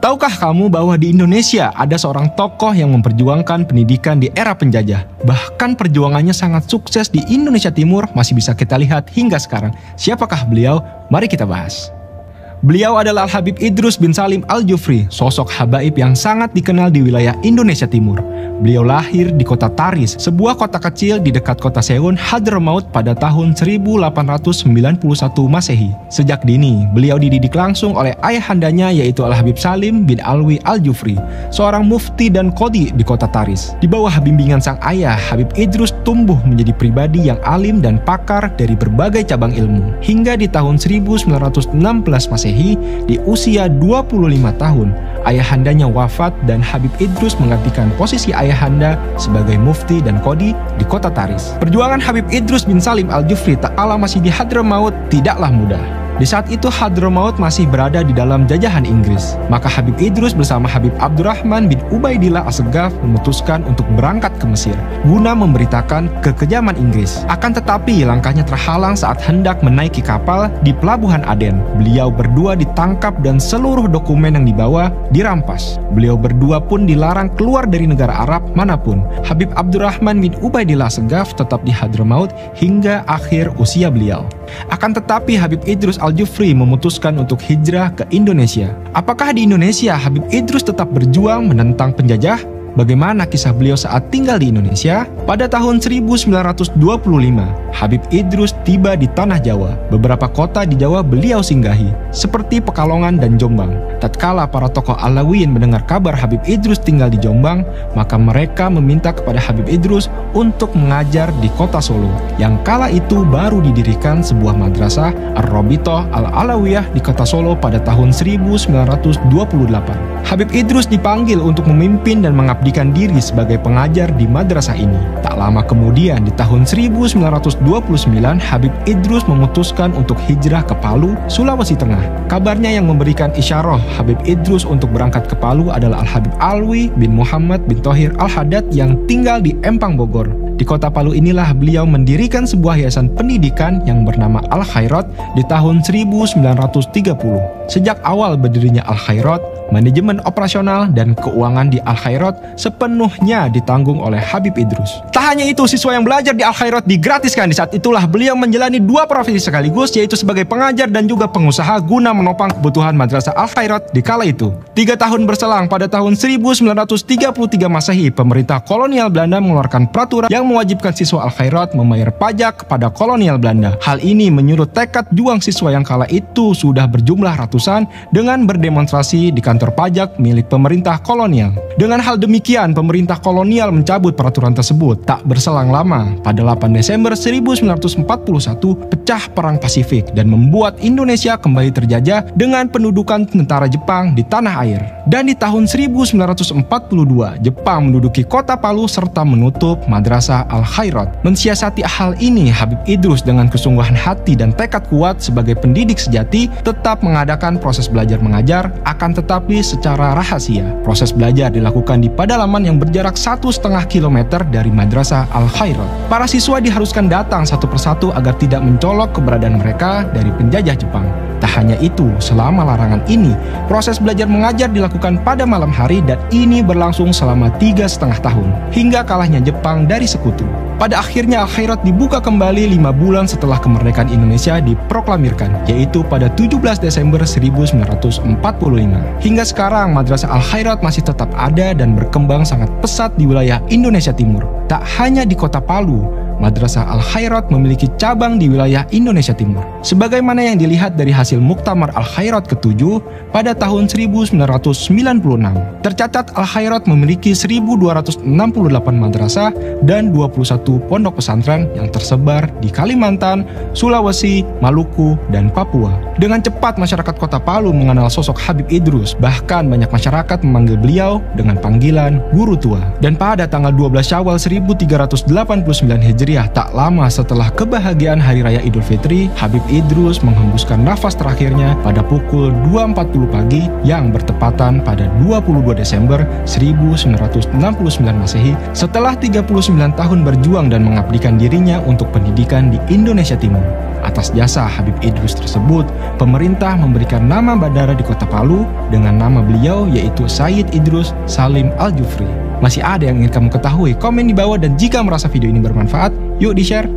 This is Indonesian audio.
Tahukah kamu bahwa di Indonesia ada seorang tokoh yang memperjuangkan pendidikan di era penjajah? Bahkan perjuangannya sangat sukses di Indonesia Timur, masih bisa kita lihat hingga sekarang. Siapakah beliau? Mari kita bahas. Beliau adalah Al-Habib Idrus bin Salim Al-Jufri, sosok habaib yang sangat dikenal di wilayah Indonesia Timur. Beliau lahir di kota Taris, sebuah kota kecil di dekat kota Seun, Hadramaut pada tahun 1891 Masehi. Sejak dini, beliau dididik langsung oleh ayahandanya yaitu Al-Habib Salim bin Alwi Al-Jufri, seorang mufti dan qadhi di kota Taris. Di bawah bimbingan sang ayah, Habib Idrus tumbuh menjadi pribadi yang alim dan pakar dari berbagai cabang ilmu. Hingga di tahun 1916 Masehi, di usia 25 tahun, ayahandanya wafat dan Habib Idrus menggantikan posisi ayahanda sebagai mufti dan qadhi di kota Taris. Perjuangan Habib Idrus bin Salim Al-Jufri tak kalah masih di Hadramaut tidaklah mudah. Di saat itu Hadramaut masih berada di dalam jajahan Inggris. Maka Habib Idrus bersama Habib Abdurrahman bin Ubaidillah As-Saggaf memutuskan untuk berangkat ke Mesir guna memberitakan kekejaman Inggris. Akan tetapi langkahnya terhalang saat hendak menaiki kapal di pelabuhan Aden. Beliau berdua ditangkap dan seluruh dokumen yang dibawa dirampas. Beliau berdua pun dilarang keluar dari negara Arab manapun. Habib Abdurrahman bin Ubaidillah As-Saggaf tetap di Hadramaut hingga akhir usia beliau. Akan tetapi Habib Idrus Al-Jufri memutuskan untuk hijrah ke Indonesia. Apakah di Indonesia Habib Idrus tetap berjuang menentang penjajah? Bagaimana kisah beliau saat tinggal di Indonesia? Pada tahun 1925, Habib Idrus tiba di Tanah Jawa. Beberapa kota di Jawa beliau singgahi, seperti Pekalongan dan Jombang. Tatkala para tokoh Alawiyin mendengar kabar Habib Idrus tinggal di Jombang, maka mereka meminta kepada Habib Idrus untuk mengajar di kota Solo, yang kala itu baru didirikan sebuah madrasah Ar-Rabithah Al-Alawiyah di kota Solo pada tahun 1928. Habib Idrus dipanggil untuk memimpin dan mengabdikan diri sebagai pengajar di madrasah ini. Tak lama kemudian di tahun 1929 Habib Idrus memutuskan untuk hijrah ke Palu, Sulawesi Tengah. Kabarnya yang memberikan isyarah Habib Idrus untuk berangkat ke Palu adalah Al-Habib Alwi bin Muhammad bin Thohir Al-Haddad yang tinggal di Empang, Bogor. Di kota Palu inilah beliau mendirikan sebuah yayasan pendidikan yang bernama Al-Khairat di tahun 1930. Sejak awal berdirinya Al-Khairat, manajemen operasional dan keuangan di Al-Khairat sepenuhnya ditanggung oleh Habib Idrus. Tak hanya itu, siswa yang belajar di Al-Khairat digratiskan. Di saat itulah beliau menjalani dua profesi sekaligus, yaitu sebagai pengajar dan juga pengusaha guna menopang kebutuhan madrasah Al-Khairat di kala itu. 3 tahun berselang, pada tahun 1933 Masehi, pemerintah kolonial Belanda mengeluarkan peraturan yang mewajibkan siswa Al-Khairat membayar pajak kepada kolonial Belanda. Hal ini menyurut tekad juang siswa yang kala itu sudah berjumlah ratusan dengan berdemonstrasi di kantor pajak milik pemerintah kolonial. Dengan hal demikian, pemerintah kolonial mencabut peraturan tersebut. Tak berselang lama, pada 8 Desember 1941 pecah Perang Pasifik dan membuat Indonesia kembali terjajah dengan pendudukan tentara Jepang di tanah air. Dan di tahun 1942, Jepang menduduki kota Palu serta menutup madrasah Al-Khairat. Mensiasati hal ini, Habib Idrus dengan kesungguhan hati dan tekad kuat sebagai pendidik sejati tetap mengadakan proses belajar mengajar, akan tetapi secara rahasia. Proses belajar dilakukan di pedalaman yang berjarak 1,5 km dari madrasah Al-Khairat. Para siswa diharuskan datang satu persatu agar tidak mencolok keberadaan mereka dari penjajah Jepang. Tak hanya itu, selama larangan ini, proses belajar mengajar dilakukan pada malam hari dan ini berlangsung selama 3,5 tahun, hingga kalahnya Jepang dari sekutu. Pada akhirnya Al-Khairat dibuka kembali 5 bulan setelah kemerdekaan Indonesia diproklamirkan, yaitu pada 17 Desember 1945. Hingga sekarang, madrasah Al-Khairat masih tetap ada dan berkembang sangat pesat di wilayah Indonesia Timur. Tak hanya di kota Palu, madrasah Al-Khairat memiliki cabang di wilayah Indonesia Timur. Sebagaimana yang dilihat dari hasil Muktamar Al-Khairat ke-7 pada tahun 1996. Tercatat Al-Khairat memiliki 1.268 madrasah dan 21 pondok pesantren yang tersebar di Kalimantan, Sulawesi, Maluku, dan Papua. Dengan cepat masyarakat kota Palu mengenal sosok Habib Idrus. Bahkan banyak masyarakat memanggil beliau dengan panggilan Guru Tua. Dan pada tanggal 12 Syawal 1389 Hijriah, tak lama setelah kebahagiaan Hari Raya Idul Fitri, Habib Idrus menghembuskan nafas terakhirnya pada pukul 2.40 pagi yang bertepatan pada 22 Desember 1969 Masehi setelah 39 tahun berjuang dan mengabdikan dirinya untuk pendidikan di Indonesia Timur. Atas jasa Habib Idrus tersebut, pemerintah memberikan nama bandara di kota Palu dengan nama beliau yaitu Sayyid Idrus Salim Al-Jufri. Masih ada yang ingin kamu ketahui? Komen di bawah, dan jika merasa video ini bermanfaat, yuk di-share.